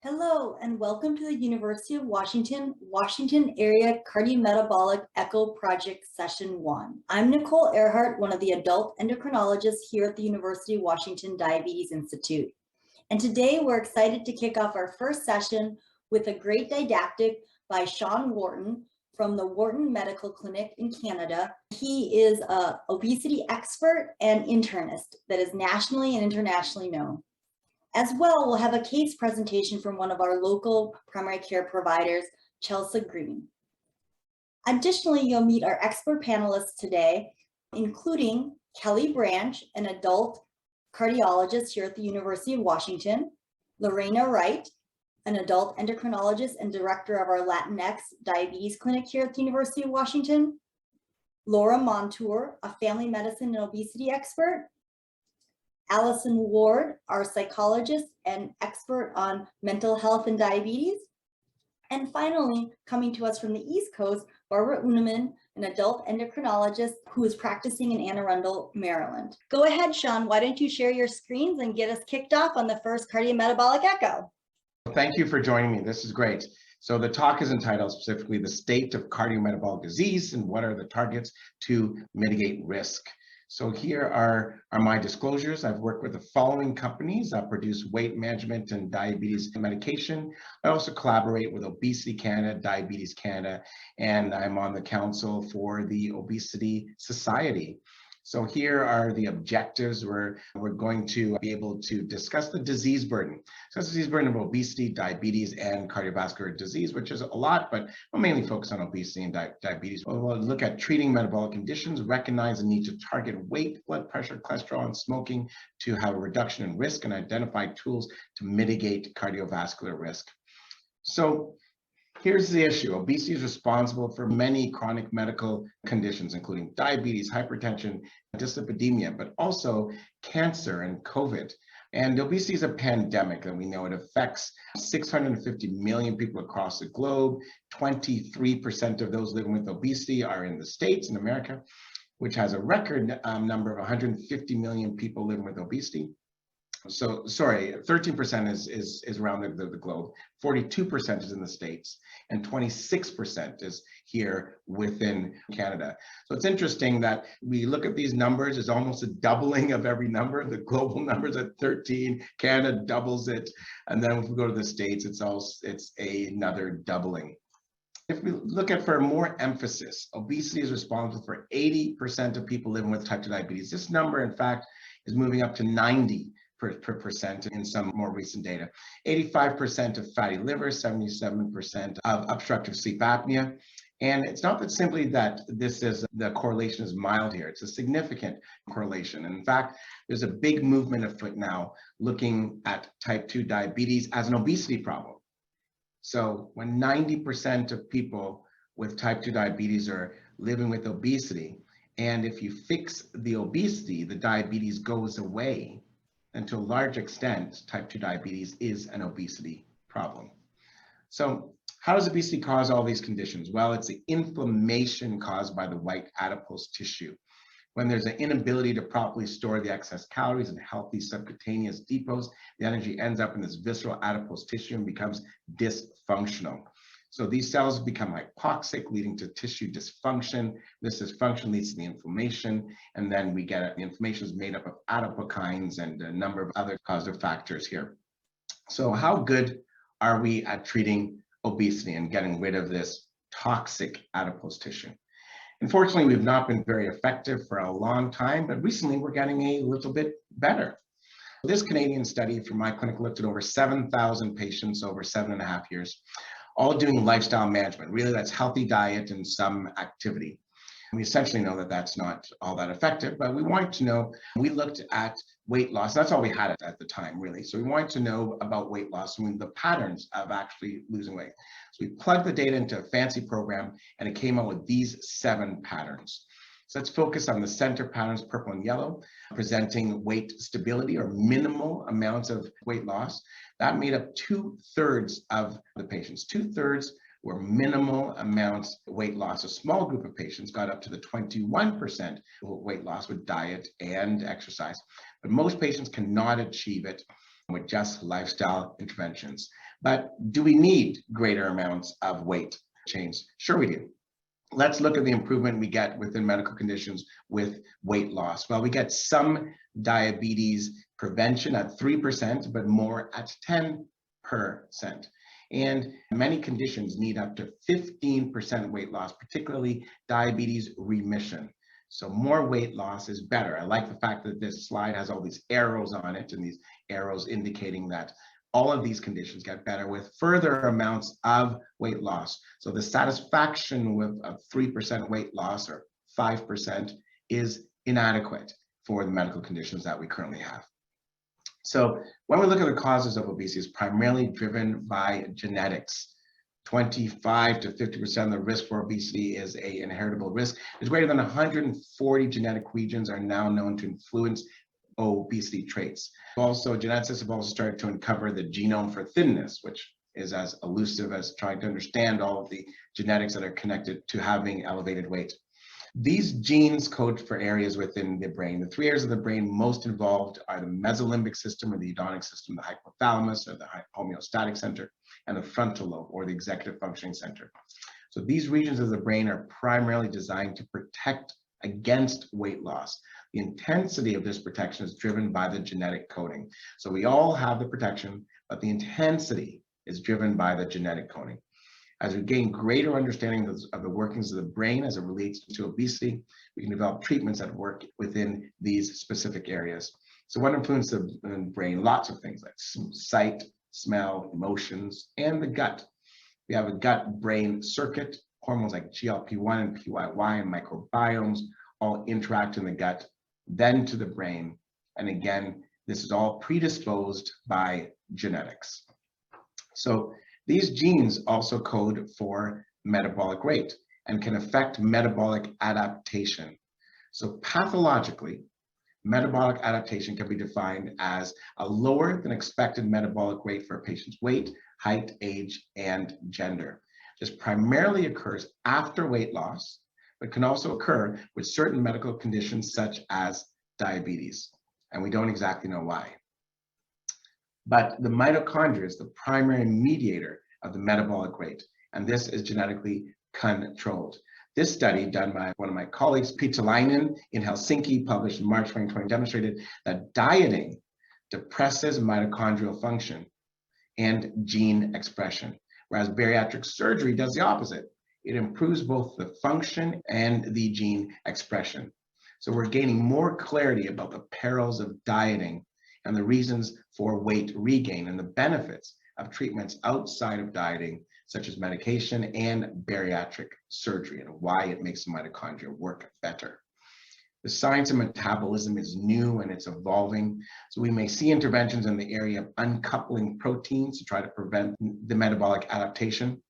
Hello, and welcome to the University of Washington, Washington Area Cardiometabolic Echo Project Session 1. I'm Nicole Earhart, one of the adult endocrinologists here at the University of Washington Diabetes Institute. And today we're excited to kick off our first session with a great didactic by Sean Wharton from the Wharton Medical Clinic in Canada. He is an obesity expert and internist that is nationally and internationally known. As well, we'll have a case presentation from one of our local primary care providers, Chelsea Green. Additionally, you'll meet our expert panelists today, including Kelly Branch, an adult cardiologist here at the University of Washington, Lorena Wright, an adult endocrinologist and director of our Latinx diabetes clinic here at the University of Washington, Laura Montour, a family medicine and obesity expert, Allison Ward, our psychologist and expert on mental health and diabetes. And finally, coming to us from the East Coast, Barbara Uneman, an adult endocrinologist who is practicing in Anne Arundel, Maryland. Go ahead, Sean, why don't you share your screens and get us kicked off on the first cardiometabolic echo? Thank you for joining me. This is great. So the talk is entitled specifically The State of Cardiometabolic Disease and What Are the Targets to Mitigate Risk. So here are my disclosures. I've worked with the following companies that produce weight management and diabetes medication. I also collaborate with Obesity Canada, Diabetes Canada, and I'm on the council for the Obesity Society. So here are the objectives. We're going to be able to discuss the disease burden. So it's the disease burden of obesity, diabetes, and cardiovascular disease, which is a lot, but we'll mainly focus on obesity and diabetes. We'll look at treating metabolic conditions, recognize the need to target weight, blood pressure, cholesterol, and smoking to have a reduction in risk, and identify tools to mitigate cardiovascular risk. So here's the issue. Obesity is responsible for many chronic medical conditions, including diabetes, hypertension, dyslipidemia, but also cancer and COVID. And obesity is a pandemic, and we know it affects 650 million people across the globe. 23% of those living with obesity are in the States, in America, which has a record number of 150 million people living with obesity. So, sorry, 13% is around the globe, 42% is in the States, and 26% is here within Canada. So it's interesting that we look at these numbers, it's almost a doubling of every number. The global numbers at 13, Canada doubles it, and then if we go to the States, it's another doubling. If we look at for more emphasis, obesity is responsible for 80% of people living with type 2 diabetes. This number, in fact, is moving up to 90% in some more recent data. 85% of fatty liver, 77% of obstructive sleep apnea. And it's not that simply that the correlation is mild here, it's a significant correlation. And in fact, there's a big movement afoot now looking at type 2 diabetes as an obesity problem. So when 90% of people with type 2 diabetes are living with obesity, and if you fix the obesity, the diabetes goes away. And to a large extent, type 2 diabetes is an obesity problem. So how does obesity cause all these conditions? Well, it's the inflammation caused by the white adipose tissue. When there's an inability to properly store the excess calories in healthy subcutaneous depots, the energy ends up in this visceral adipose tissue and becomes dysfunctional. So these cells become hypoxic, leading to tissue dysfunction. This dysfunction leads to the inflammation, and then we get the inflammation is made up of adipokines and a number of other causative factors here. So how good are we at treating obesity and getting rid of this toxic adipose tissue? Unfortunately, we've not been very effective for a long time, but recently we're getting a little bit better. This Canadian study from my clinic looked at over 7,000 patients over 7.5 years. All doing lifestyle management. Really, that's healthy diet and some activity. We essentially know that that's not all that effective, but we wanted to know, we looked at weight loss. That's all we had at the time, really. So we wanted to know about weight loss and the patterns of actually losing weight. So we plugged the data into a fancy program, and it came out with these 7 patterns. So let's focus on the center patterns, purple and yellow, presenting weight stability or minimal amounts of weight loss. That made up 2/3 of the patients. 2/3 were minimal amounts of weight loss. A small group of patients got up to the 21% weight loss with diet and exercise, but most patients cannot achieve it. with just lifestyle interventions. But do we need greater amounts of weight change? Sure we do. Let's look at the improvement we get within medical conditions with weight loss. Well, we get some diabetes prevention at 3%, but more at 10%. And many conditions need up to 15% weight loss, particularly diabetes remission. So more weight loss is better. I like the fact that this slide has all these arrows on it, and these arrows indicating that all of these conditions get better with further amounts of weight loss. So the satisfaction with a 3% weight loss or 5% is inadequate for the medical conditions that we currently have. So when we look at the causes of obesity, it's primarily driven by genetics. 25 to 50% of the risk for obesity is an inheritable risk. There's greater than 140 genetic regions are now known to influence obesity traits. Also, geneticists have also started to uncover the genome for thinness, which is as elusive as trying to understand all of the genetics that are connected to having elevated weight. These genes code for areas within the brain. The three areas of the brain most involved are the mesolimbic system or the hedonic system, the hypothalamus or the homeostatic center, and the frontal lobe or the executive functioning center. So these regions of the brain are primarily designed to protect against weight loss. The intensity of this protection is driven by the genetic coding. So we all have the protection, but the intensity is driven by the genetic coding. As we gain greater understanding of the workings of the brain as it relates to obesity, we can develop treatments that work within these specific areas. So what influences the brain? Lots of things like sight, smell, emotions, and the gut. We have a gut-brain circuit. Hormones like GLP-1 and PYY and microbiomes all interact in the gut, then to the brain. And again, this is all predisposed by genetics. So these genes also code for metabolic rate and can affect metabolic adaptation. So pathologically, metabolic adaptation can be defined as a lower than expected metabolic rate for a patient's weight, height, age, and gender. This primarily occurs after weight loss, but can also occur with certain medical conditions such as diabetes, and we don't exactly know why. But the mitochondria is the primary mediator of the metabolic rate, and this is genetically controlled. This study done by one of my colleagues, Pietiläinen in Helsinki, published in March 2020, demonstrated that dieting depresses mitochondrial function and gene expression, whereas bariatric surgery does the opposite. It improves both the function and the gene expression. So we're gaining more clarity about the perils of dieting and the reasons for weight regain and the benefits of treatments outside of dieting, such as medication and bariatric surgery, and why it makes the mitochondria work better. The science of metabolism is new and it's evolving. So we may see interventions in the area of uncoupling proteins to try to prevent the metabolic adaptation.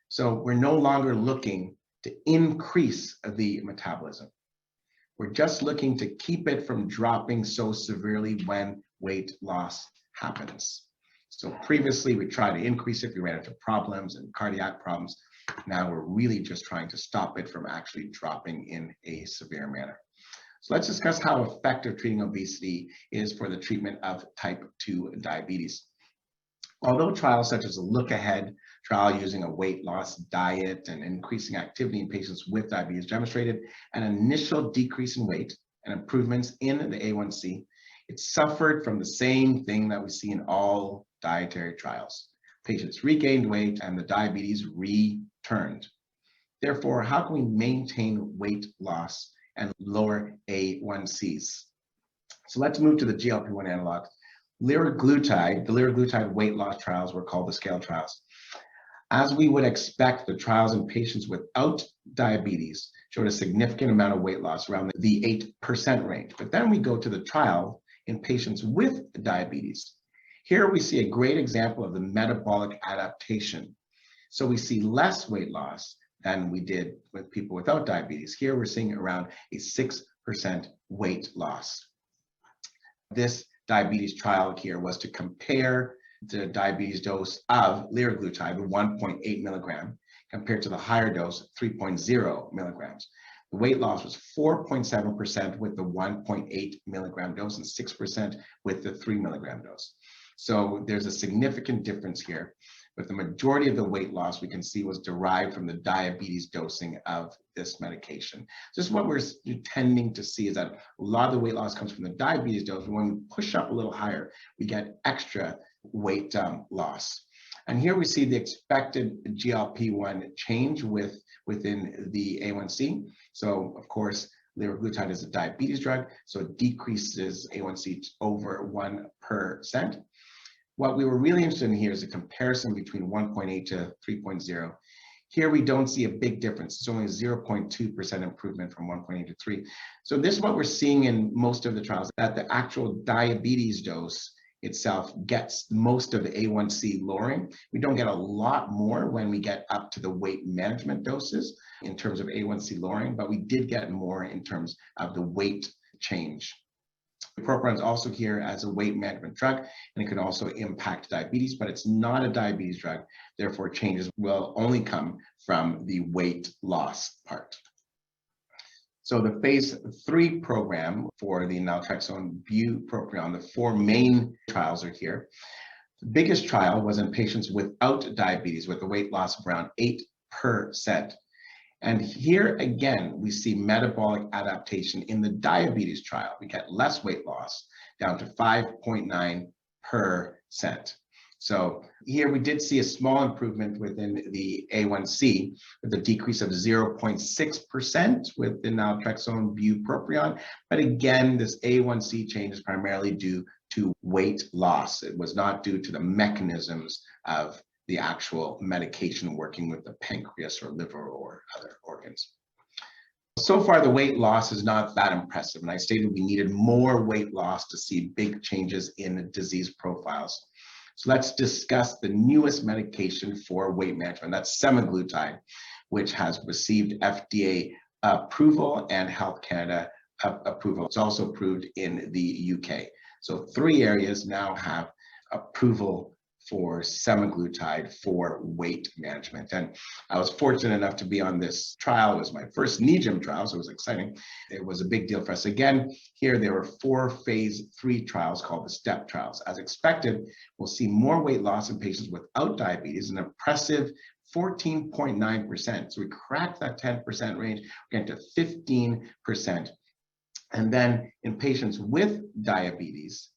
So we're no longer looking to increase the metabolism. We're just looking to keep it from dropping so severely when weight loss happens. So previously we tried to increase it, we ran into problems and cardiac problems. Now we're really just trying to stop it from actually dropping in a severe manner. So let's discuss how effective treating obesity is for the treatment of type 2 diabetes. Although trials such as a look ahead trial using a weight loss diet and increasing activity in patients with diabetes demonstrated an initial decrease in weight and improvements in the A1C, it suffered from the same thing that we see in all dietary trials. Patients regained weight and the diabetes returned. Therefore, how can we maintain weight loss and lower A1Cs? So let's move to the GLP-1 analogs. The liraglutide weight loss trials were called the SCALE trials. As we would expect, the trials in patients without diabetes showed a significant amount of weight loss, around the 8% range. But then we go to the trial in patients with diabetes. Here we see a great example of the metabolic adaptation. So we see less weight loss than we did with people without diabetes. Here we're seeing around a 6% weight loss. This diabetes trial here was to compare the diabetes dose of liraglutide, 1.8 milligram, compared to the higher dose, 3.0 milligrams. The weight loss was 4.7% with the 1.8 milligram dose and 6% with the 3 milligram dose. So there's a significant difference here, but the majority of the weight loss we can see was derived from the diabetes dosing of this medication. Just what we're tending to see is that a lot of the weight loss comes from the diabetes dose, but when we push up a little higher, we get extra weight loss. And here we see the expected GLP-1 change within the A1C. So of course, liraglutide is a diabetes drug, so it decreases A1C over 1%. What we were really interested in here is a comparison between 1.8 to 3.0. Here we don't see a big difference. It's only a 0.2% improvement from 1.8 to 3. So this is what we're seeing in most of the trials, that the actual diabetes dose itself gets most of the A1C lowering. We don't get a lot more when we get up to the weight management doses in terms of A1C lowering, but we did get more in terms of the weight change. Bupropion is also here as a weight management drug, and it can also impact diabetes, but it's not a diabetes drug. Therefore, changes will only come from the weight loss part. So the phase 3 program for the naltrexone bupropion, the 4 main trials are here. The biggest trial was in patients without diabetes with a weight loss of around 8%. And here again, we see metabolic adaptation in the diabetes trial. We get less weight loss, down to 5.9%. So here we did see a small improvement within the A1C with a decrease of 0.6% with the naltrexone bupropion. But again, this A1C change is primarily due to weight loss. It was not due to the mechanisms of the actual medication working with the pancreas or liver or other organs. So far, the weight loss is not that impressive, and I stated we needed more weight loss to see big changes in disease profiles. So let's discuss the newest medication for weight management. That's semaglutide, which has received FDA approval and Health Canada approval. It's also approved in the UK. So 3 areas now have approval for semaglutide for weight management. And I was fortunate enough to be on this trial. It was my first NEJM trial, so it was exciting. It was a big deal for us. Again, here there were 4 phase 3 trials called the STEP trials. As expected, we'll see more weight loss in patients without diabetes, an impressive 14.9%. So we cracked that 10% range, we're getting to 15%. And then in patients with diabetes,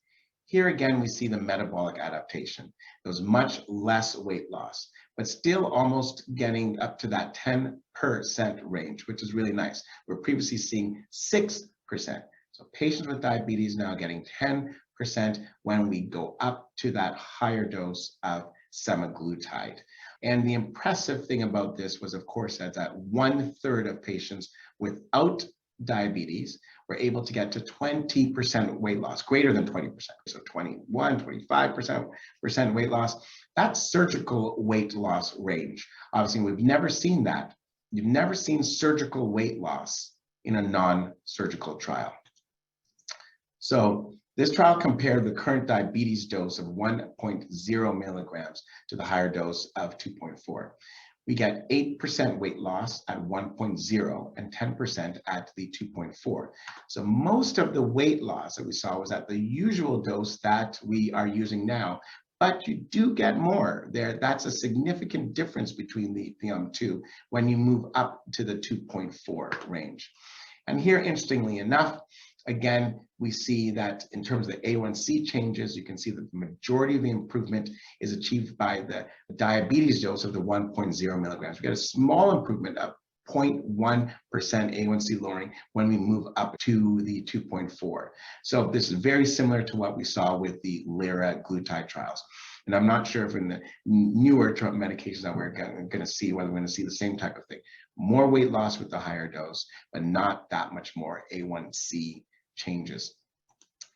here again, we see the metabolic adaptation. There was much less weight loss, but still almost getting up to that 10% range, which is really nice. We're previously seeing 6%. So patients with diabetes now getting 10% when we go up to that higher dose of semaglutide. And the impressive thing about this was, of course, that 1/3 of patients without diabetes were able to get to 20% weight loss, greater than 20%. So 21, 25% weight loss. That's surgical weight loss range. Obviously, we've never seen that. You've never seen surgical weight loss in a non-surgical trial. So this trial compared the current diabetes dose of 1.0 milligrams to the higher dose of 2.4. We get 8% weight loss at 1.0 and 10% at the 2.4. So most of the weight loss that we saw was at the usual dose that we are using now, but you do get more there. That's a significant difference between the two when you move up to the 2.4 range. And here, interestingly enough, again, we see that in terms of the A1C changes, you can see that the majority of the improvement is achieved by the diabetes dose of the 1.0 milligrams. We get a small improvement of 0.1% A1C lowering when we move up to the 2.4. So this is very similar to what we saw with the liraglutide trials. And I'm not sure if in the newer medications that we're going to see, whether we're going to see the same type of thing. More weight loss with the higher dose, but not that much more A1C changes.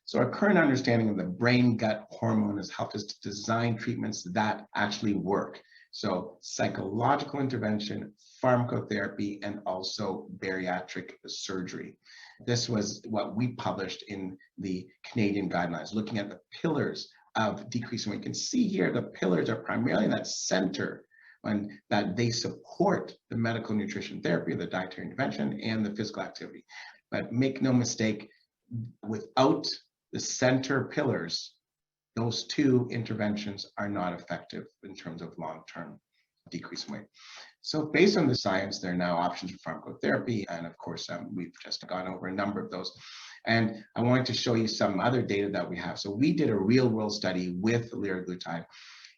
So our current understanding of the brain-gut hormone has helped us to design treatments that actually work. So psychological intervention, pharmacotherapy, and also bariatric surgery. This was what we published in the Canadian guidelines, looking at the pillars of decreasing weight. You can see here the pillars are primarily in that center, and that they support the medical nutrition therapy, the dietary intervention, and the physical activity. But make no mistake, without the center pillars, those two interventions are not effective in terms of long-term decrease in weight. So based on the science, there are now options for pharmacotherapy. And of course, we've just gone over a number of those. And I wanted to show you some other data that we have. So we did a real world study with liraglutide,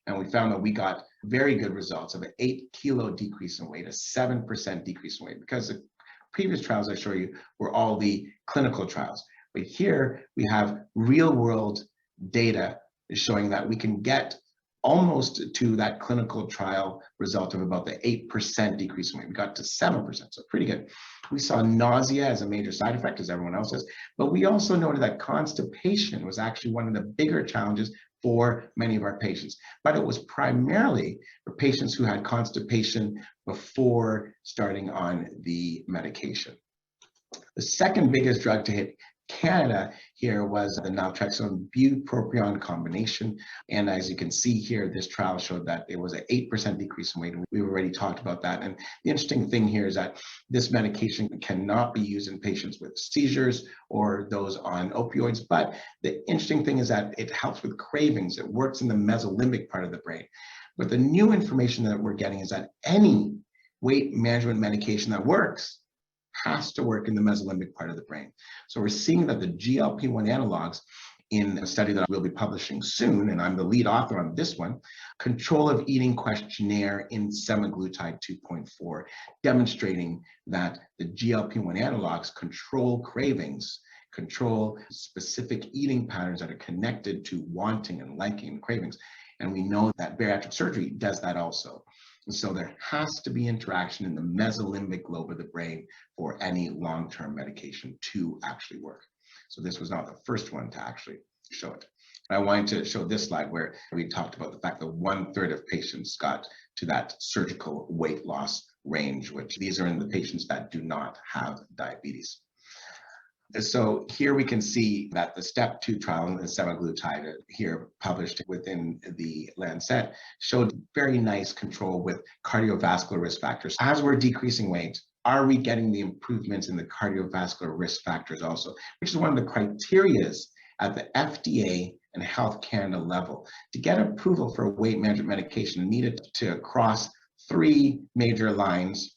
and we found that we got very good results of an 8-kilo decrease in weight, a 7% decrease in weight, because the previous trials I show you were all the clinical trials. But here we have real world data showing that we can get almost to that clinical trial result of about the 8% decrease in weight. We got to 7%, so pretty good. We saw nausea as a major side effect, as everyone else says, but we also noted that constipation was actually one of the bigger challenges for many of our patients. But it was primarily for patients who had constipation before starting on the medication. The second biggest drug to hit Canada here was the naltrexone bupropion combination. And as you can see here, this trial showed that it was an 8% decrease in weight. And we've already talked about that. And the interesting thing here is that this medication cannot be used in patients with seizures or those on opioids. But the interesting thing is that it helps with cravings. It works in the mesolimbic part of the brain. But the new information that we're getting is that any weight management medication that works has to work in the mesolimbic part of the brain. So we're seeing that the GLP-1 analogs, in a study that we'll be publishing soon, and I'm the lead author on this one, control of eating questionnaire in semaglutide 2.4, demonstrating that the GLP-1 analogs control cravings, control specific eating patterns that are connected to wanting and liking and cravings. And we know that bariatric surgery does that also. And so there has to be interaction in the mesolimbic lobe of the brain for any long-term medication to actually work. So this was not the first one to actually show it. I wanted to show this slide where we talked about the fact that 1/3 of patients got to that surgical weight loss range, which these are in the patients that do not have diabetes. So here we can see that the step 2 trial in semaglutide, here published within the Lancet, showed very nice control with cardiovascular risk factors. As we're decreasing weight, are we getting the improvements in the cardiovascular risk factors also, which is one of the criterias at the FDA and Health Canada level. To get approval for a weight management medication needed to cross 3 major lines,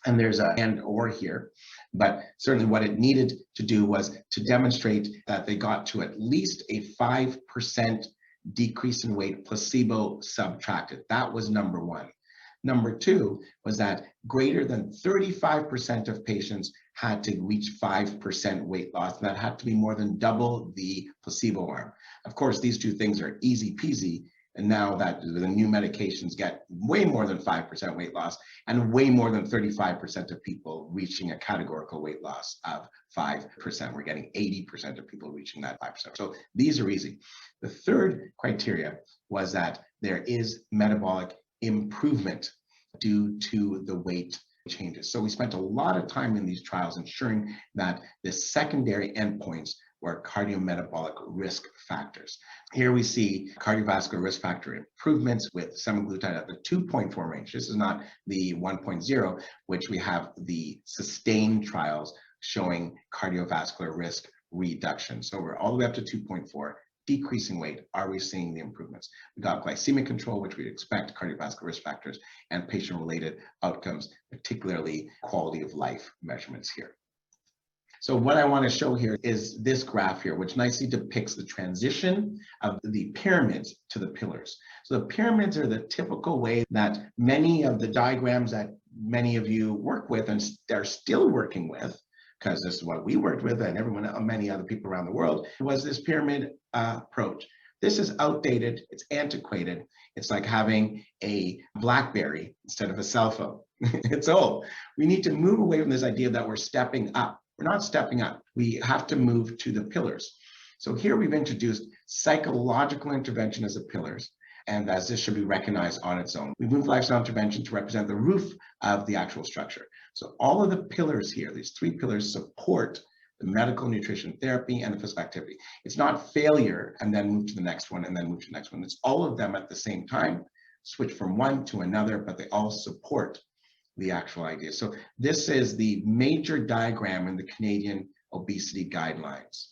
and there's an and or here, but certainly what it needed to do was to demonstrate that they got to at least a 5% decrease in weight, placebo subtracted. That was number 1. Number 2 was that greater than 35% of patients had to reach 5% weight loss, and that had to be more than double the placebo arm. Of course, these two things are easy peasy, and now that the new medications get way more than 5% weight loss and way more than 35% of people reaching a categorical weight loss of 5%. We're getting 80% of people reaching that 5%. So these are easy. The third criteria was that there is metabolic improvement due to the weight changes. So we spent a lot of time in these trials ensuring that the secondary endpoints were cardiometabolic risk factors. Here we see cardiovascular risk factor improvements with semaglutide at the 2.4 range. This is not the 1.0, which we have the sustained trials showing cardiovascular risk reduction. So we're all the way up to 2.4. Decreasing weight, are we seeing the improvements? We got glycemic control, which we'd expect, cardiovascular risk factors, and patient-related outcomes, particularly quality of life measurements here. So what I want to show here is this graph here, which nicely depicts the transition of the pyramids to the pillars. So the pyramids are the typical way that many of the diagrams that many of you work with and are still working with, because this is what we worked with and many other people around the world, was this pyramid approach. This is outdated, it's antiquated. It's like having a BlackBerry instead of a cell phone. It's old. We need to move away from this idea that we're stepping up. We're not stepping up. We have to move to the pillars. So here we've introduced psychological intervention as the pillars, and as this should be recognized on its own. We moved lifestyle intervention to represent the roof of the actual structure. So all of the pillars here, these 3 pillars, support the medical nutrition therapy and the physical activity. It's not failure and then move to the next one and then move to the next one. It's all of them at the same time, switch from one to another, but they all support the actual idea. So this is the major diagram in the Canadian obesity guidelines.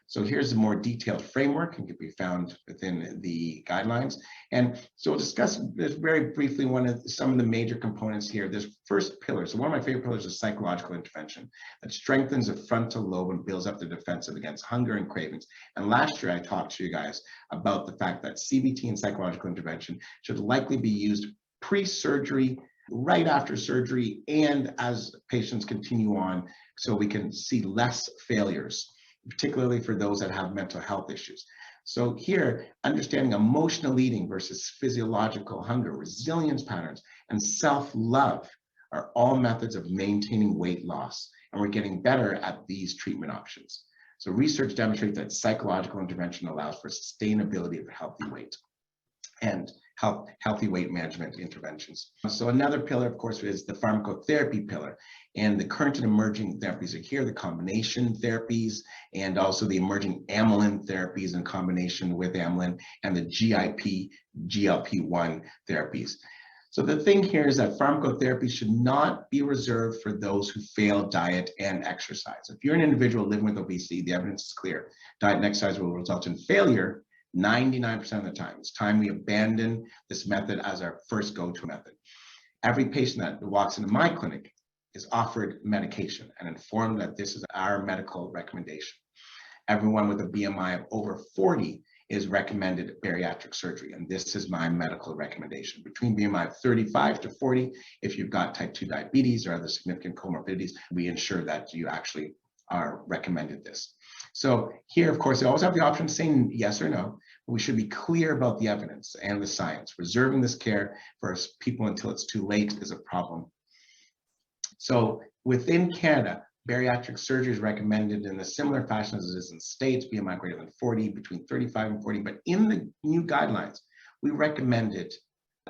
So here's a more detailed framework and can be found within the guidelines. And so we'll discuss this very briefly, some of the major components here. This first pillar, so one of my favorite pillars is psychological intervention that strengthens the frontal lobe and builds up the defensive against hunger and cravings. And last year I talked to you guys about the fact that CBT and psychological intervention should likely be used pre-surgery, right after surgery, and as patients continue on, so we can see less failures, particularly for those that have mental health issues. So here, understanding emotional eating versus physiological hunger, resilience patterns, and self-love are all methods of maintaining weight loss, and we're getting better at these treatment options. So research demonstrates that psychological intervention allows for sustainability of healthy weight and healthy weight management interventions. So another pillar, of course, is the pharmacotherapy pillar. And the current and emerging therapies are here, the combination therapies, and also the emerging amylin therapies in combination with amylin, and the GIP, GLP-1 therapies. So the thing here is that pharmacotherapy should not be reserved for those who fail diet and exercise. If you're an individual living with obesity, the evidence is clear. Diet and exercise will result in failure 99% of the time. It's time we abandon this method as our first go-to method. Every patient that walks into my clinic is offered medication and informed that this is our medical recommendation. Everyone with a BMI of over 40 is recommended bariatric surgery, and this is my medical recommendation. Between BMI of 35 to 40, if you've got type 2 diabetes or other significant comorbidities, we ensure that you actually are recommended this. So here, of course, they always have the option of saying yes or no. We should be clear about the evidence and the science. Reserving this care for people until it's too late is a problem. So within Canada, bariatric surgery is recommended in a similar fashion as it is in the States, BMI greater than 40, between 35 and 40. But in the new guidelines, we recommended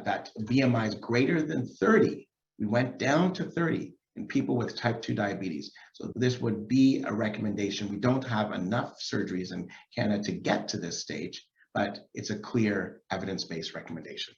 that BMIs greater than 30, we went down to 30 in people with type 2 diabetes. So this would be a recommendation. We don't have enough surgeries in Canada to get to this stage, but it's a clear evidence-based recommendation.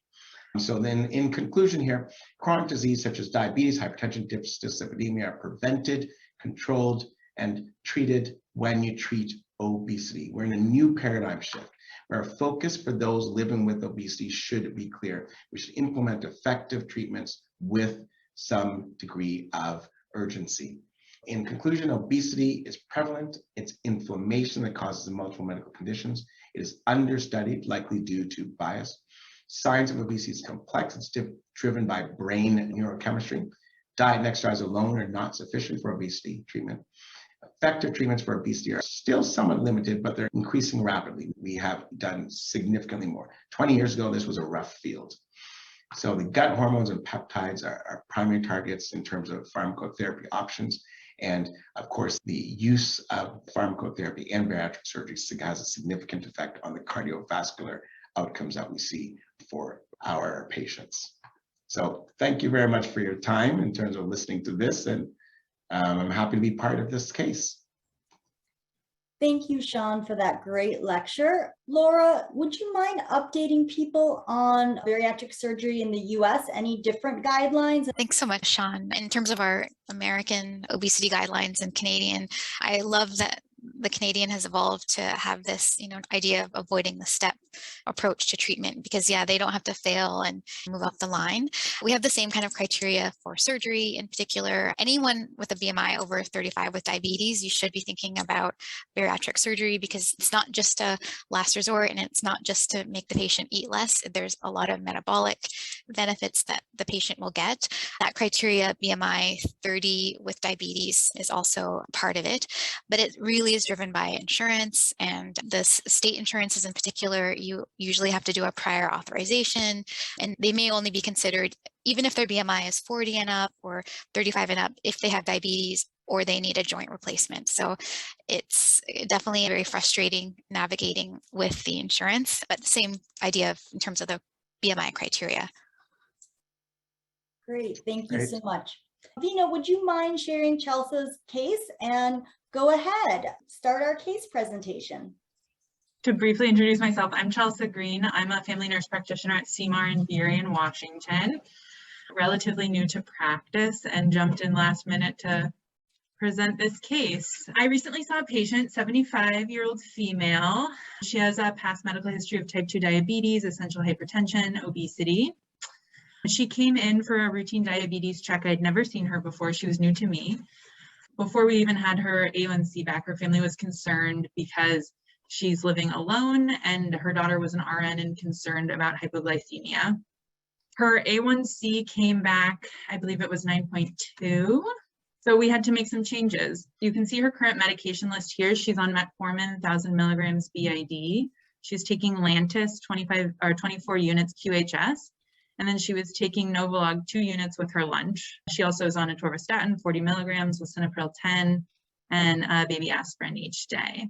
So then in conclusion here, chronic disease such as diabetes, hypertension, dyslipidemia are prevented, controlled, and treated when you treat obesity. We're in a new paradigm shift where our focus for those living with obesity should be clear. We should implement effective treatments with some degree of urgency. In conclusion, obesity is prevalent. It's inflammation that causes multiple medical conditions. It is understudied, likely due to bias. Science of obesity is complex. It's driven by brain neurochemistry. Diet and exercise alone are not sufficient for obesity treatment. Effective treatments for obesity are still somewhat limited, but they're increasing rapidly. We have done significantly more. 20 years ago, this was a rough field. So the gut hormones and peptides are primary targets in terms of pharmacotherapy options. And of course, the use of pharmacotherapy and bariatric surgery has a significant effect on the cardiovascular outcomes that we see for our patients. So thank you very much for your time in terms of listening to this, and I'm happy to be part of this case. Thank you, Sean, for that great lecture. Laura, would you mind updating people on bariatric surgery in the US? Any different guidelines? Thanks so much, Sean. In terms of our American obesity guidelines and Canadian, I love that the Canadian has evolved to have this, idea of avoiding the step approach to treatment, because they don't have to fail and move up the line. We have the same kind of criteria for surgery. In particular, anyone with a BMI over 35 with diabetes, you should be thinking about bariatric surgery, because it's not just a last resort and it's not just to make the patient eat less. There's a lot of metabolic benefits that the patient will get. That criteria, BMI 30 with diabetes, is also part of it, but it really is driven by insurance, and the state insurances in particular, you usually have to do a prior authorization, and they may only be considered, even if their BMI is 40 and up or 35 and up, if they have diabetes or they need a joint replacement. So it's definitely very frustrating navigating with the insurance, but the same idea in terms of the BMI criteria. Great, thank you so much. Vina, would you mind sharing Chelsea's case? And go ahead, start our case presentation. To briefly introduce myself, I'm Chelsea Green. I'm a family nurse practitioner at CMAR in Burien, Washington. Relatively new to practice and jumped in last minute to present this case. I recently saw a patient, 75-year-old female. She has a past medical history of type 2 diabetes, essential hypertension, obesity. She came in for a routine diabetes check. I'd never seen her before. She was new to me. Before we even had her A1C back, her family was concerned because she's living alone and her daughter was an RN and concerned about hypoglycemia. Her A1C came back, I believe it was 9.2. So we had to make some changes. You can see her current medication list here. She's on metformin, 1,000 milligrams BID. She's taking Lantus, 24 units QHS. And then she was taking Novolog 2 units with her lunch. She also is on atorvastatin, 40 milligrams, lisinopril 10, and baby aspirin each day.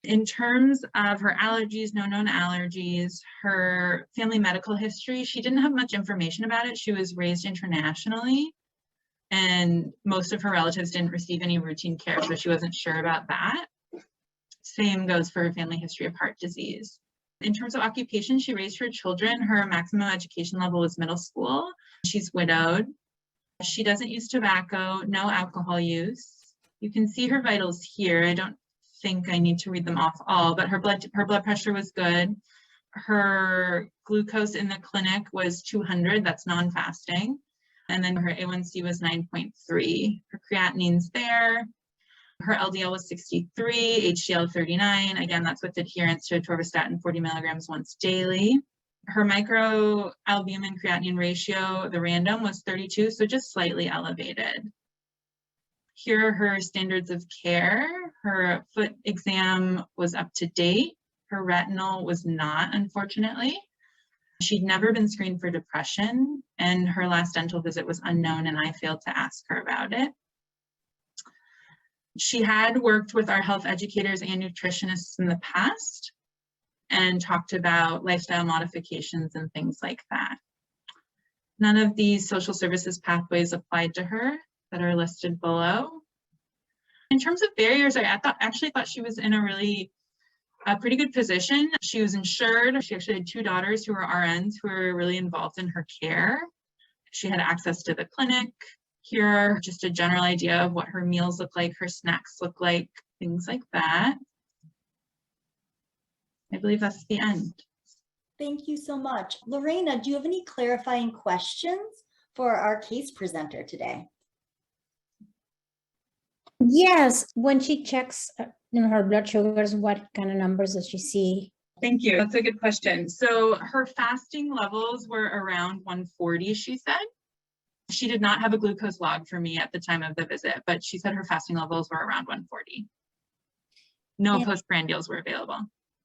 In terms of her allergies, no known allergies, her family medical history, she didn't have much information about it. She was raised internationally, and most of her relatives didn't receive any routine care, so she wasn't sure about that. Same goes for her family history of heart disease. In terms of occupation, she raised her children. Her maximum education level was middle school. She's widowed. She doesn't use tobacco, no alcohol use. You can see her vitals here. I don't think I need to read them off all, but her blood pressure was good. Her glucose in the clinic was 200, that's non-fasting. And then her A1C was 9.3. Her creatinine's there. Her LDL was 63, HDL 39. Again, that's with adherence to atorvastatin 40 milligrams once daily. Her microalbumin creatinine ratio, the random, was 32, so just slightly elevated. Here are her standards of care. Her foot exam was up to date. Her retinal was not, unfortunately. She'd never been screened for depression, and her last dental visit was unknown, and I failed to ask her about it. She had worked with our health educators and nutritionists in the past and talked about lifestyle modifications and things like that. None of these social services pathways applied to her that are listed below. In terms of barriers, I actually thought she was in a pretty good position. She was insured. She actually had 2 daughters who were RNs who were really involved in her care. She had access to the clinic. Here, just a general idea of what her meals look like, her snacks look like, things like that. I believe that's the end. Thank you so much. Lorena, do you have any clarifying questions for our case presenter today? Yes, when she checks her blood sugars, what kind of numbers does she see? Thank you. That's a good question. So her fasting levels were around 140, she said. She did not have a glucose log for me at the time of the visit, but she said her fasting levels were around 140. No postprandials were available.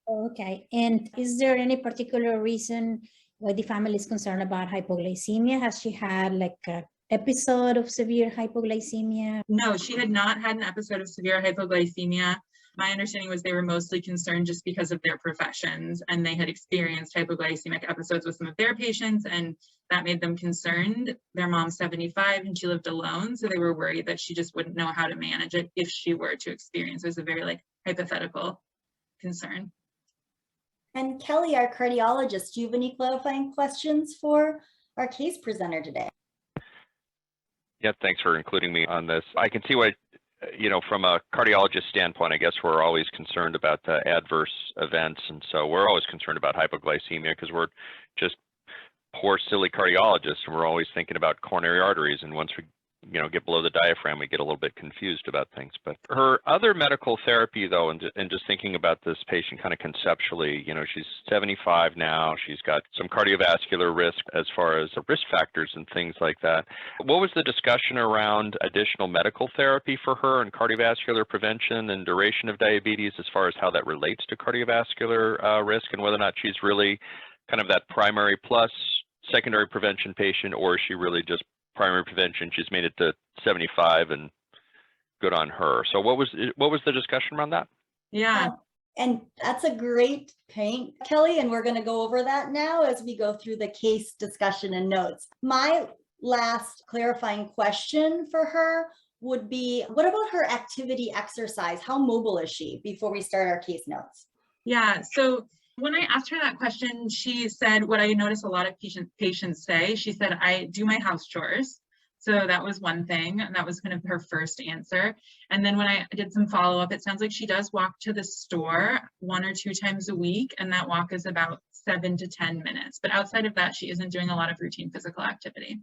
Okay. And is there any particular reason why the family is concerned about hypoglycemia? Has she had like an episode of severe hypoglycemia? No, she had not had an episode of severe hypoglycemia. My understanding was they were mostly concerned just because of their professions, and they had experienced hypoglycemic episodes with some of their patients, and that made them concerned. Their mom's 75 and she lived alone, so they were worried that she just wouldn't know how to manage it if she were to experience. It was a very hypothetical concern. And Kelly, our cardiologist, do you have any clarifying questions for our case presenter today? Yeah, thanks for including me on this. I can see why, from a cardiologist standpoint, I guess we're always concerned about the adverse events. And so we're always concerned about hypoglycemia because we're just poor, silly cardiologists. And we're always thinking about coronary arteries. And once we, get below the diaphragm, we get a little bit confused about things. But her other medical therapy, though, and just thinking about this patient kind of conceptually, she's 75 now. She's got some cardiovascular risk as far as the risk factors and things like that. What was the discussion around additional medical therapy for her and cardiovascular prevention and duration of diabetes as far as how that relates to cardiovascular risk, and whether or not she's really kind of that primary plus secondary prevention patient, or is she really just primary prevention? She's made it to 75 and good on her. So what was the discussion around that? Yeah. And that's a great point, Kelly, and we're going to go over that now as we go through the case discussion and notes. My last clarifying question for her would be, what about her activity exercise? How mobile is she before we start our case notes? Yeah, so when I asked her that question, she said what I notice a lot of patients say. She said, I do my house chores. So that was one thing, and that was kind of her first answer. And then when I did some follow-up, it sounds like she does walk to the store 1 or 2 times a week, and that walk is about 7 to 10 minutes. But outside of that, she isn't doing a lot of routine physical activity.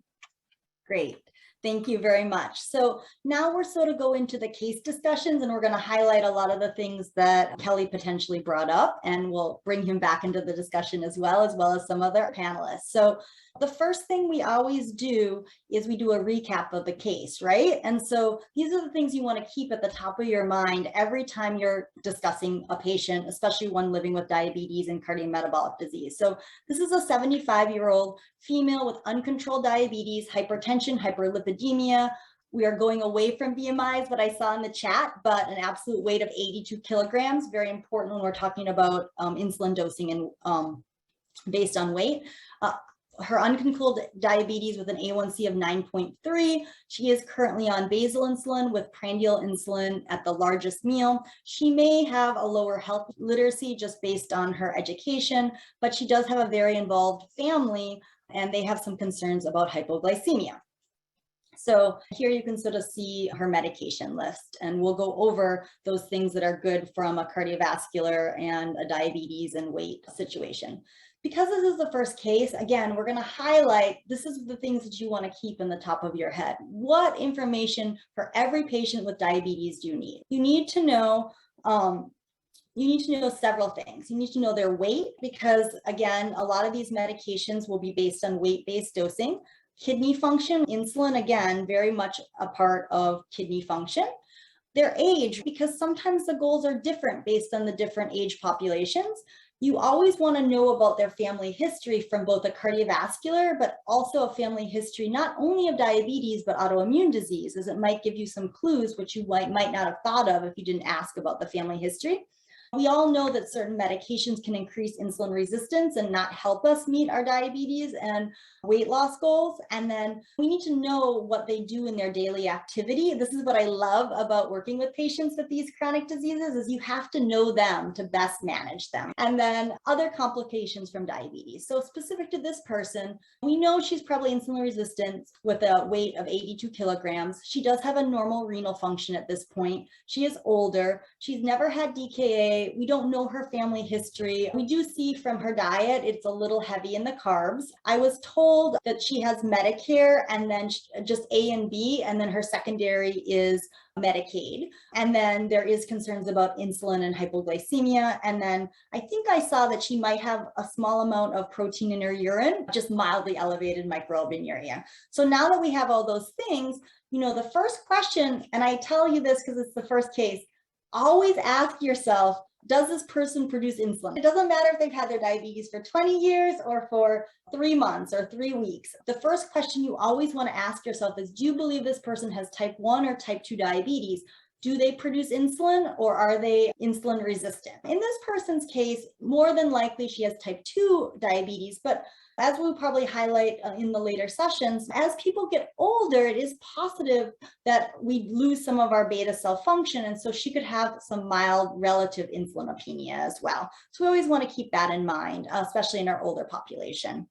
Great. Thank you very much. So now we're sort of go into the case discussions, and we're going to highlight a lot of the things that Kelly potentially brought up, and we'll bring him back into the discussion as well as some other panelists. So the first thing we always do is we do a recap of the case, right? And so these are the things you want to keep at the top of your mind every time you're discussing a patient, especially one living with diabetes and cardiometabolic disease. So this is a 75-year-old female with uncontrolled diabetes, hypertension, hyperlipidemia. We are going away from BMIs, what I saw in the chat, but an absolute weight of 82 kilograms, very important when we're talking about insulin dosing and based on weight. Her uncontrolled diabetes with an A1C of 9.3. She is currently on basal insulin with prandial insulin at the largest meal. She may have a lower health literacy just based on her education, but she does have a very involved family, and they have some concerns about hypoglycemia. So here you can sort of see her medication list, and we'll go over those things that are good from a cardiovascular and a diabetes and weight situation. Because this is the first case, again, we're going to highlight, this is the things that you want to keep in the top of your head. What information for every patient with diabetes do you need? You need to know several things. You need to know their weight, because again, a lot of these medications will be based on weight-based dosing. Kidney function, insulin, again, very much a part of kidney function. Their age, because sometimes the goals are different based on the different age populations. You always want to know about their family history from both a cardiovascular, but also a family history, not only of diabetes, but autoimmune disease, as it might give you some clues, which you might not have thought of if you didn't ask about the family history. We all know that certain medications can increase insulin resistance and not help us meet our diabetes and weight loss goals. And then we need to know what they do in their daily activity. This is what I love about working with patients with these chronic diseases, is you have to know them to best manage them. And then other complications from diabetes. So specific to this person, we know she's probably insulin resistant with a weight of 82 kilograms. She does have a normal renal function at this point. She is older. She's never had DKA. We don't know her family history. We do see from her diet, it's a little heavy in the carbs. I was told that she has Medicare and then just A and B, and then her secondary is Medicaid. And then there is concerns about insulin and hypoglycemia. And then I think I saw that she might have a small amount of protein in her urine, just mildly elevated microalbuminuria. So now that we have all those things, you know, the first question, and I tell you this because it's the first case, always ask yourself, does this person produce insulin? It doesn't matter if they've had their diabetes for 20 years or for 3 months or 3 weeks. The first question you always want to ask yourself is, do you believe this person has type 1 or type 2 diabetes? Do they produce insulin, or are they insulin resistant? In this person's case, more than likely she has type 2 diabetes, but as we'll probably highlight in the later sessions, as people get older, it is positive that we lose some of our beta cell function. And so she could have some mild relative insulinopenia as well. So we always want to keep that in mind, especially in our older population.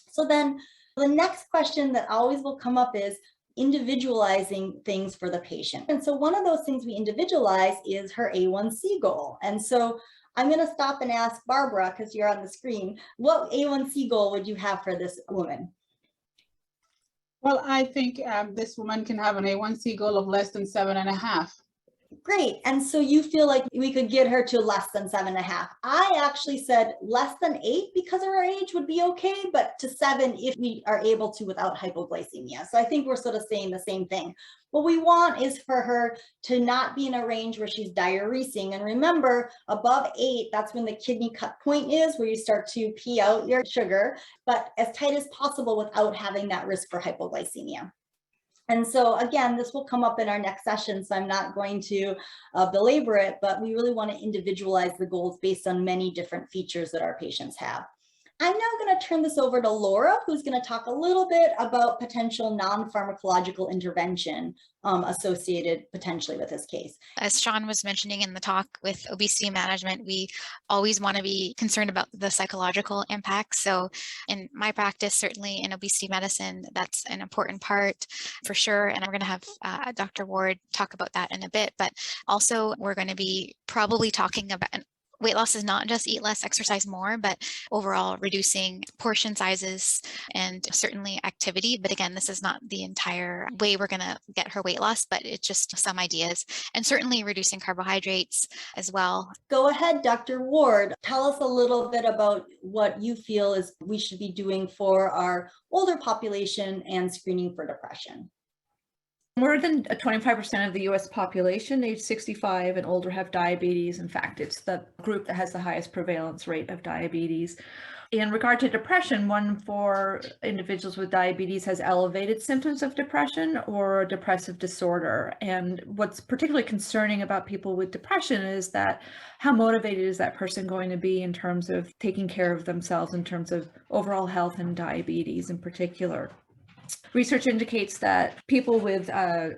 So then the next question that always will come up is individualizing things for the patient. And so one of those things we individualize is her A1C goal. And so I'm going to stop and ask Barbara, because you're on the screen, what A1C goal would you have for this woman? Well, I think this woman can have an A1C goal of less than 7.5. Great. And so you feel like we could get her to less than 7.5. I actually said less than 8 because of her age would be okay, but to 7 if we are able to without hypoglycemia. So I think we're sort of saying the same thing. What we want is for her to not be in a range where she's diuresing. And remember, above 8, that's when the kidney cut point is, where you start to pee out your sugar, but as tight as possible without having that risk for hypoglycemia. And so again, this will come up in our next session, so I'm not going to belabor it, but we really want to individualize the goals based on many different features that our patients have. I'm now going to turn this over to Laura, who's going to talk a little bit about potential non-pharmacological intervention associated potentially with this case. As Sean was mentioning in the talk with obesity management, we always want to be concerned about the psychological impacts. So in my practice, certainly in obesity medicine, that's an important part for sure. And we're going to have Dr. Ward talk about that in a bit, but also we're going to be probably talking about weight loss is not just eat less, exercise more, but overall reducing portion sizes and certainly activity. But again, this is not the entire way we're going to get her weight loss, but it's just some ideas, and certainly reducing carbohydrates as well. Go ahead, Dr. Ward. Tell us a little bit about what you feel is we should be doing for our older population and screening for depression. More than 25% of the US population age 65 and older have diabetes. In fact, it's the group that has the highest prevalence rate of diabetes. In regard to depression, 1 in 4 individuals with diabetes has elevated symptoms of depression or depressive disorder. And what's particularly concerning about people with depression is that how motivated is that person going to be in terms of taking care of themselves, in terms of overall health and diabetes in particular. Research indicates that people with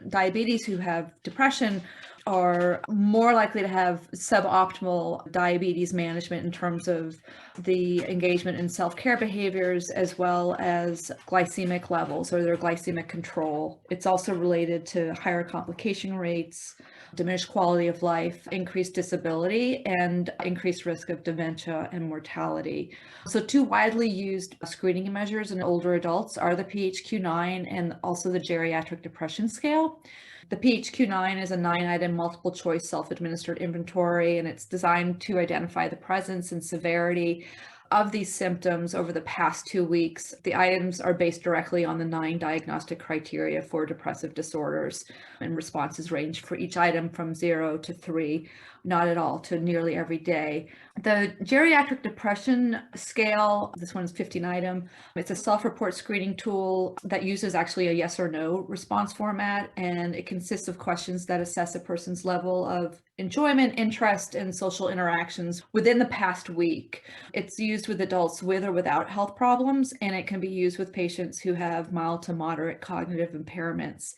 diabetes who have depression are more likely to have suboptimal diabetes management in terms of the engagement in self-care behaviors, as well as glycemic levels or their glycemic control. It's also related to higher complication rates, diminished quality of life, increased disability, and increased risk of dementia and mortality. So 2 widely used screening measures in older adults are the PHQ-9 and also the geriatric depression scale. The PHQ-9 is a 9-item multiple choice self-administered inventory, and it's designed to identify the presence and severity of these symptoms over the past 2 weeks. The items are based directly on the 9 diagnostic criteria for depressive disorders, and responses range for each item from 0 to 3, not at all, to nearly every day. The geriatric depression scale, this one's 15-item. It's a self-report screening tool that uses actually a yes or no response format, and it consists of questions that assess a person's level of enjoyment, interest, and social interactions within the past week. It's used with adults with or without health problems, and it can be used with patients who have mild to moderate cognitive impairments.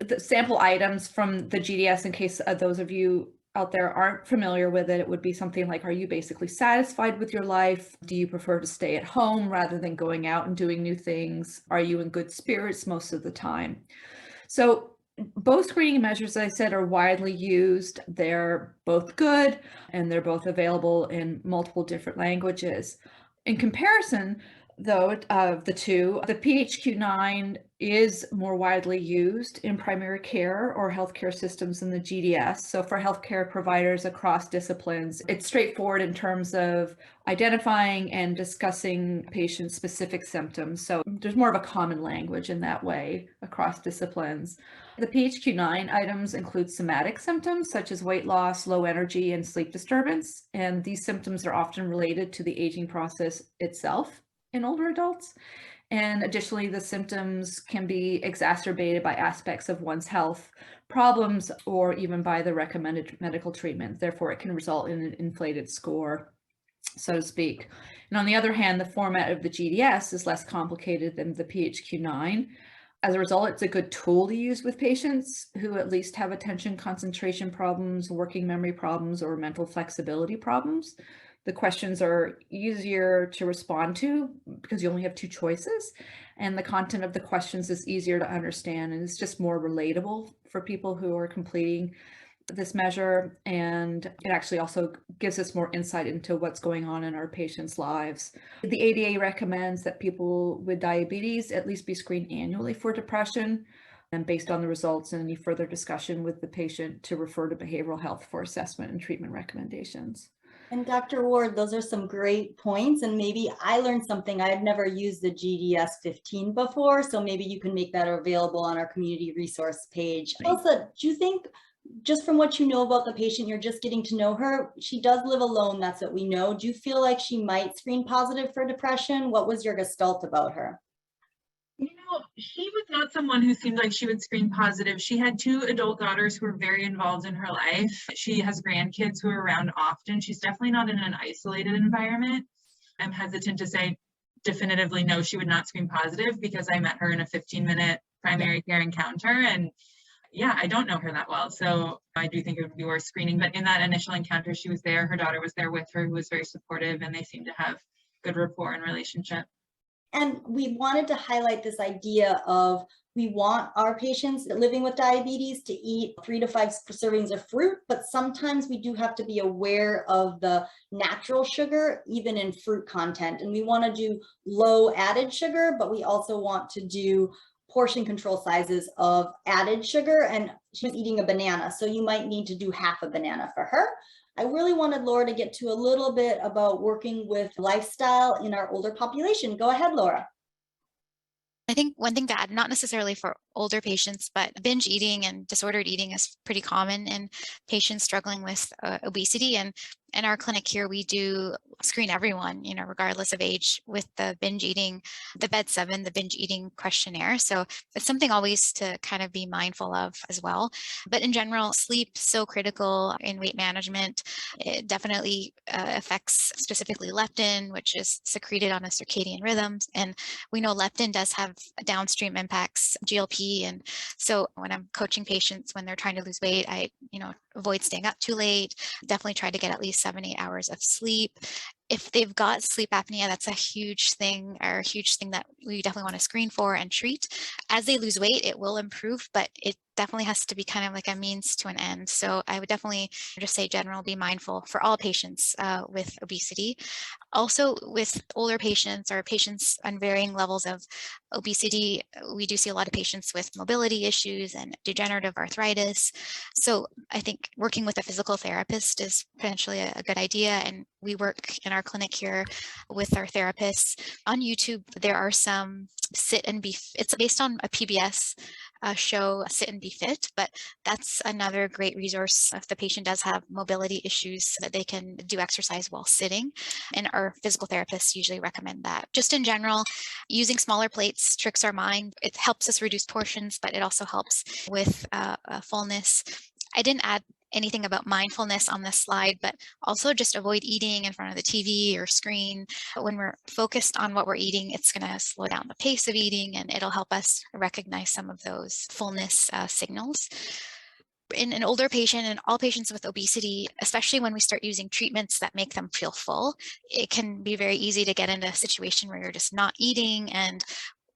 The sample items from the GDS, in case those of you out there aren't familiar with it, it would be something like, are you basically satisfied with your life? Do you prefer to stay at home rather than going out and doing new things? Are you in good spirits most of the time? So both screening measures, as I said, are widely used. They're both good, and they're both available in multiple different languages. In comparison, though, of the two, the PHQ-9 is more widely used in primary care or healthcare systems than the GDS. So for healthcare providers across disciplines, it's straightforward in terms of identifying and discussing patient-specific symptoms. So there's more of a common language in that way across disciplines. The PHQ-9 items include somatic symptoms such as weight loss, low energy, and sleep disturbance. And these symptoms are often related to the aging process itself in older adults. And additionally, the symptoms can be exacerbated by aspects of one's health problems or even by the recommended medical treatment. Therefore, it can result in an inflated score, so to speak. And on the other hand, the format of the GDS is less complicated than the PHQ-9. As a result, it's a good tool to use with patients who at least have attention concentration problems, working memory problems, or mental flexibility problems. The questions are easier to respond to because you only have 2 choices, and the content of the questions is easier to understand, and it's just more relatable for people who are completing this measure. And it actually also gives us more insight into what's going on in our patients' lives. The ADA recommends that people with diabetes at least be screened annually for depression, and based on the results and any further discussion with the patient, to refer to behavioral health for assessment and treatment recommendations. And Dr. Ward, those are some great points. And maybe I learned something. I had never used the GDS-15 before, so maybe you can make that available on our community resource page. Elsa, do you think, just from what you know about the patient, you're just getting to know her, she does live alone, that's what we know. Do you feel like she might screen positive for depression? What was your gestalt about her? You know, she was not someone who seemed like she would screen positive. She had 2 adult daughters who were very involved in her life. She has grandkids who are around often. She's definitely not in an isolated environment. I'm hesitant to say definitively no, she would not screen positive, because I met her in a 15-minute primary care encounter, and yeah, I don't know her that well. So I do think it would be worth screening. But in that initial encounter, she was there, her daughter was there with her, who was very supportive, and they seemed to have good rapport and relationship. And we wanted to highlight this idea of, we want our patients living with diabetes to eat 3 to 5 servings of fruit, but sometimes we do have to be aware of the natural sugar, even in fruit content. And we want to do low added sugar, but we also want to do portion control sizes of added sugar. And she's eating a banana, so you might need to do half a banana for her. I really wanted Laura to get to a little bit about working with lifestyle in our older population. Go ahead, Laura. I think one thing to add, not necessarily for older patients, but binge eating and disordered eating is pretty common in patients struggling with obesity. And in our clinic here, we do screen everyone, regardless of age, with the binge eating, the BED7, the binge eating questionnaire. So it's something always to kind of be mindful of as well. But in general, sleep is so critical in weight management. It definitely affects specifically leptin, which is secreted on a circadian rhythm. And we know leptin does have downstream impacts, GLP. And so when I'm coaching patients, when they're trying to lose weight, I, avoid staying up too late, definitely try to get at least 7-8 hours of sleep. If they've got sleep apnea, that's a huge thing that we definitely want to screen for and treat. As they lose weight, it will improve, but it definitely has to be kind of like a means to an end. So I would definitely just say general, be mindful for all patients with obesity. Also with older patients or patients on varying levels of obesity, we do see a lot of patients with mobility issues and degenerative arthritis. So I think working with a physical therapist is potentially a good idea. And we work in our clinic here with our therapists. On YouTube, there are some Sit and Be, it's based on a PBS show, Sit and Be Fit, but that's another great resource if the patient does have mobility issues, that they can do exercise while sitting. And our physical therapists usually recommend that. Just in general, using smaller plates tricks our mind. It helps us reduce portions, but it also helps with fullness. I didn't add anything about mindfulness on this slide, but also just avoid eating in front of the TV or screen. When we're focused on what we're eating, it's going to slow down the pace of eating, and it'll help us recognize some of those fullness signals. In an older patient and all patients with obesity, especially when we start using treatments that make them feel full, it can be very easy to get into a situation where you're just not eating. And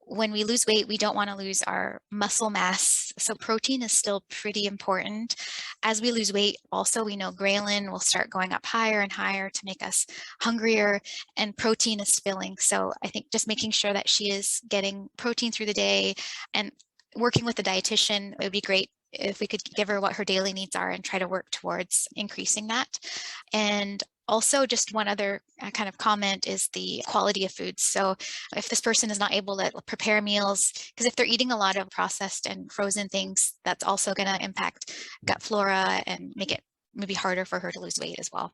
when we lose weight, we don't want to lose our muscle mass. So protein is still pretty important. As we lose weight, also, we know ghrelin will start going up higher and higher to make us hungrier, and protein is filling. So I think just making sure that she is getting protein through the day and working with the dietitian, it would be great if we could give her what her daily needs are and try to work towards increasing that. And also, just one other kind of comment is the quality of foods. So if this person is not able to prepare meals, because if they're eating a lot of processed and frozen things, that's also going to impact gut flora and make it maybe harder for her to lose weight as well.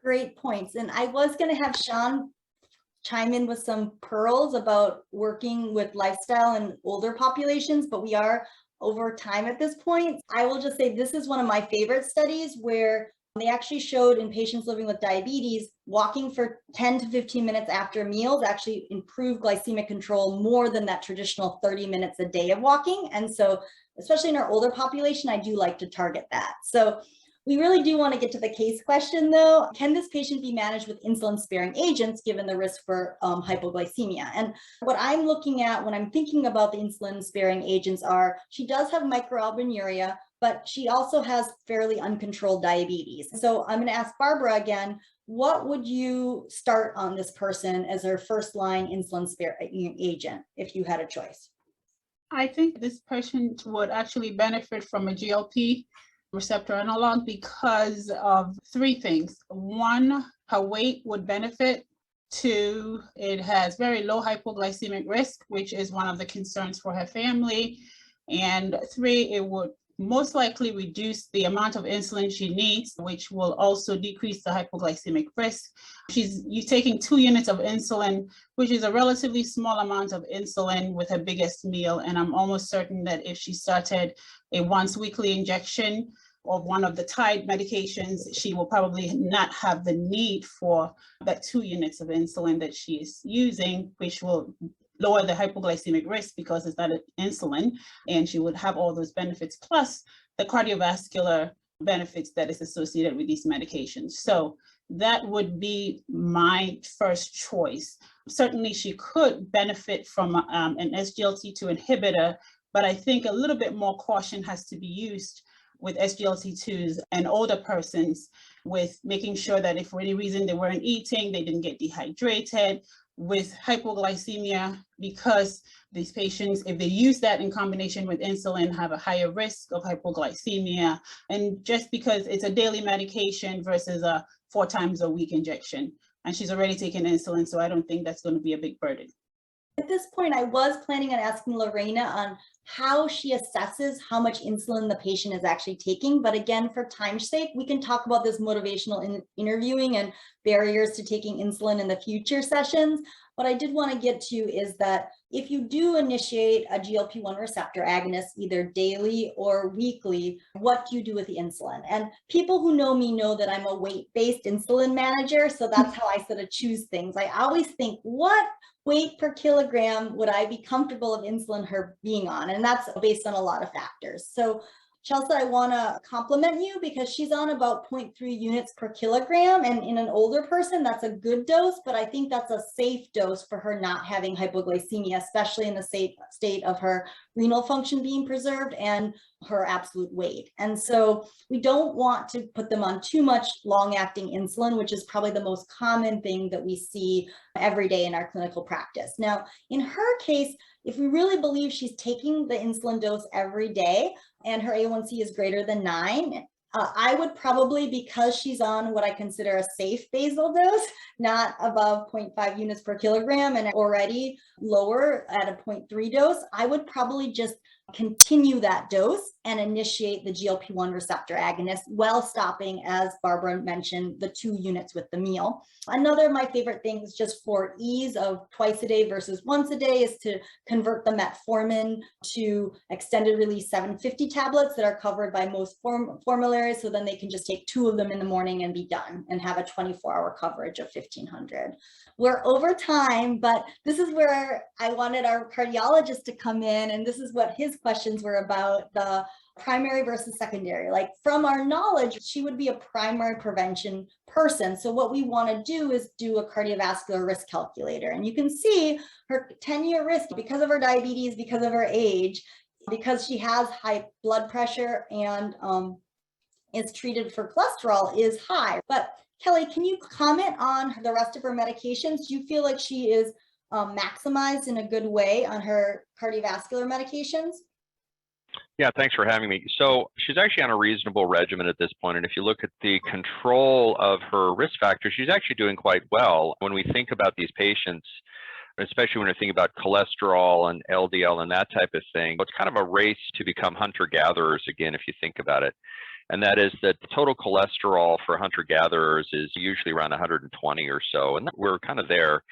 Great points. And I was going to have Sean chime in with some pearls about working with lifestyle in older populations, but we are over time at this point. I will just say this is one of my favorite studies where they actually showed in patients living with diabetes, walking for 10 to 15 minutes after meals actually improved glycemic control more than that traditional 30 minutes a day of walking. And so, especially in our older population, I do like to target that. So we really do want to get to the case question though. Can this patient be managed with insulin sparing agents given the risk for hypoglycemia? And what I'm looking at when I'm thinking about the insulin sparing agents are, she does have microalbuminuria, but she also has fairly uncontrolled diabetes. So I'm going to ask Barbara again, what would you start on this person as her first line insulin sparing agent if you had a choice? I think this patient would actually benefit from a GLP receptor analog because of 3 things. 1, her weight would benefit. 2, it has very low hypoglycemic risk, which is one of the concerns for her family. And 3, it would most likely reduce the amount of insulin she needs, which will also decrease the hypoglycemic risk. You're taking 2 units of insulin, which is a relatively small amount of insulin with her biggest meal. And I'm almost certain that if she started a once weekly injection of one of the tide medications, she will probably not have the need for that 2 units of insulin that she is using, which will lower the hypoglycemic risk because it's not insulin, and she would have all those benefits plus the cardiovascular benefits that is associated with these medications. So that would be my first choice. Certainly she could benefit from an SGLT2 inhibitor, but I think a little bit more caution has to be used with SGLT2s and older persons, with making sure that if for any reason they weren't eating, they didn't get dehydrated, with hypoglycemia, because these patients, if they use that in combination with insulin, have a higher risk of hypoglycemia. And just because it's a daily medication versus a 4 times a week injection. And she's already taken insulin, so I don't think that's going to be a big burden. At this point, I was planning on asking Lorena on how she assesses how much insulin the patient is actually taking. But again, for time's sake, we can talk about this motivational interviewing and barriers to taking insulin in the future sessions. What I did want to get to is that if you do initiate a GLP-1 receptor agonist, either daily or weekly, what do you do with the insulin? And people who know me know that I'm a weight-based insulin manager, so that's how I sort of choose things. I always think, what weight per kilogram would I be comfortable of insulin her being on? And that's based on a lot of factors. So Chelsea, I want to compliment you because she's on about 0.3 units per kilogram. And in an older person, that's a good dose, but I think that's a safe dose for her not having hypoglycemia, especially in the state of her renal function being preserved and her absolute weight. And so we don't want to put them on too much long-acting insulin, which is probably the most common thing that we see every day in our clinical practice. Now, in her case, if we really believe she's taking the insulin dose every day and her A1C is greater than 9, I would probably, because she's on what I consider a safe basal dose, not above 0.5 units per kilogram and already lower at a 0.3 dose, I would probably just continue that dose and initiate the GLP-1 receptor agonist while stopping, as Barbara mentioned, the 2 units with the meal. Another of my favorite things, just for ease of twice a day versus once a day, is to convert the metformin to extended release 750 tablets that are covered by most formularies. So then they can just take 2 of them in the morning and be done and have a 24-hour coverage of 1,500. We're over time, but this is where I wanted our cardiologist to come in, and this is what his questions were about, the primary versus secondary. Like, from our knowledge, she would be a primary prevention person. So what we want to do is do a cardiovascular risk calculator. And you can see her 10-year risk because of her diabetes, because of her age, because she has high blood pressure and is treated for cholesterol, is high. But Kelly, can you comment on the rest of her medications? Do you feel like she is maximized in a good way on her cardiovascular medications? Yeah, thanks for having me. So she's actually on a reasonable regimen at this point. And if you look at the control of her risk factors, she's actually doing quite well. When we think about these patients, especially when we're thinking about cholesterol and LDL and that type of thing, it's kind of a race to become hunter-gatherers again, if you think about it. And that is that the total cholesterol for hunter-gatherers is usually around 120 or so, and we're kind of there.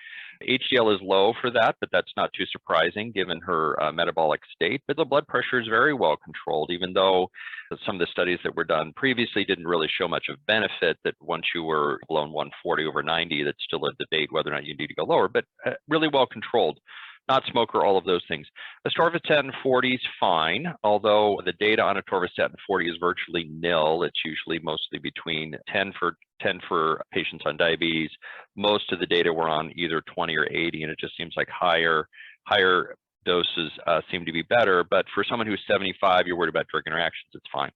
HDL is low for that, but that's not too surprising given her metabolic state. But the blood pressure is very well controlled, even though some of the studies that were done previously didn't really show much of benefit, that once you were below 140 over 90, that's still a debate whether or not you need to go lower, but really well controlled. Not smoker, all of those things. Atorvastatin 40 is fine, although the data on atorvastatin 40 is virtually nil. It's usually mostly between 10 for patients on diabetes. Most of the data were on either 20 or 80, and it just seems like higher doses seem to be better. But for someone who's 75, you're worried about drug interactions, it's fine.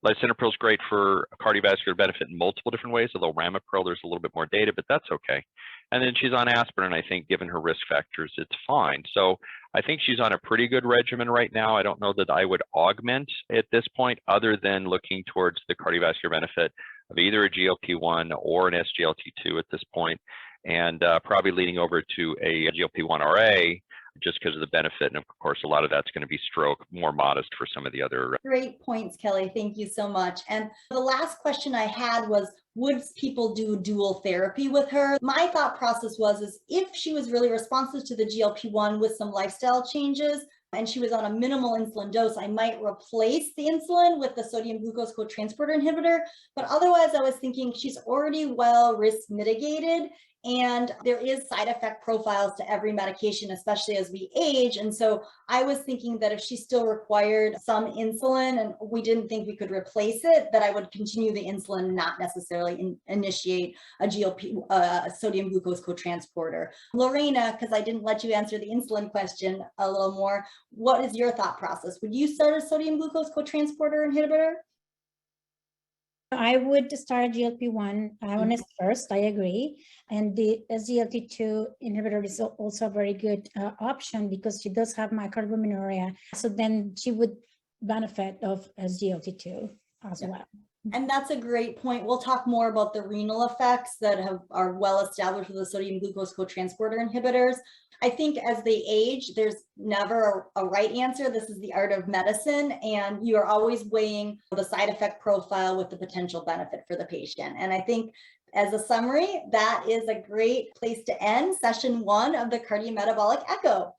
Lisinopril is great for cardiovascular benefit in multiple different ways, although ramipril, there's a little bit more data, but that's okay. And then she's on aspirin, and I think given her risk factors, it's fine. So I think she's on a pretty good regimen right now. I don't know that I would augment at this point, other than looking towards the cardiovascular benefit of either a GLP-1 or an SGLT2 at this point, and probably leaning over to a GLP-1RA, just because of the benefit. And of course, a lot of that's going to be stroke, more modest for some of the other. Great points, Kelly. Thank you so much. And the last question I had was, would people do dual therapy with her? My thought process was, if she was really responsive to the GLP-1 with some lifestyle changes, and she was on a minimal insulin dose, I might replace the insulin with the sodium glucose co-transporter inhibitor. But otherwise, I was thinking she's already well risk mitigated. And there is side effect profiles to every medication, especially as we age. And so I was thinking that if she still required some insulin and we didn't think we could replace it, that I would continue the insulin, not necessarily initiate a GLP, sodium glucose co-transporter. Lorena, because I didn't let you answer the insulin question a little more, what is your thought process? Would you start a sodium glucose co-transporter inhibitor? I would start a GLP-1 agonist first, I agree. And the SGLT2 inhibitor is also a very good option because she does have microalbuminuria. So then she would benefit of SGLT2 as well. And that's a great point. We'll talk more about the renal effects that are well established with the sodium glucose co-transporter inhibitors. I think as they age, there's never a right answer. This is the art of medicine, and you are always weighing the side effect profile with the potential benefit for the patient. And I think as a summary, that is a great place to end session 1 of the Cardiometabolic Echo.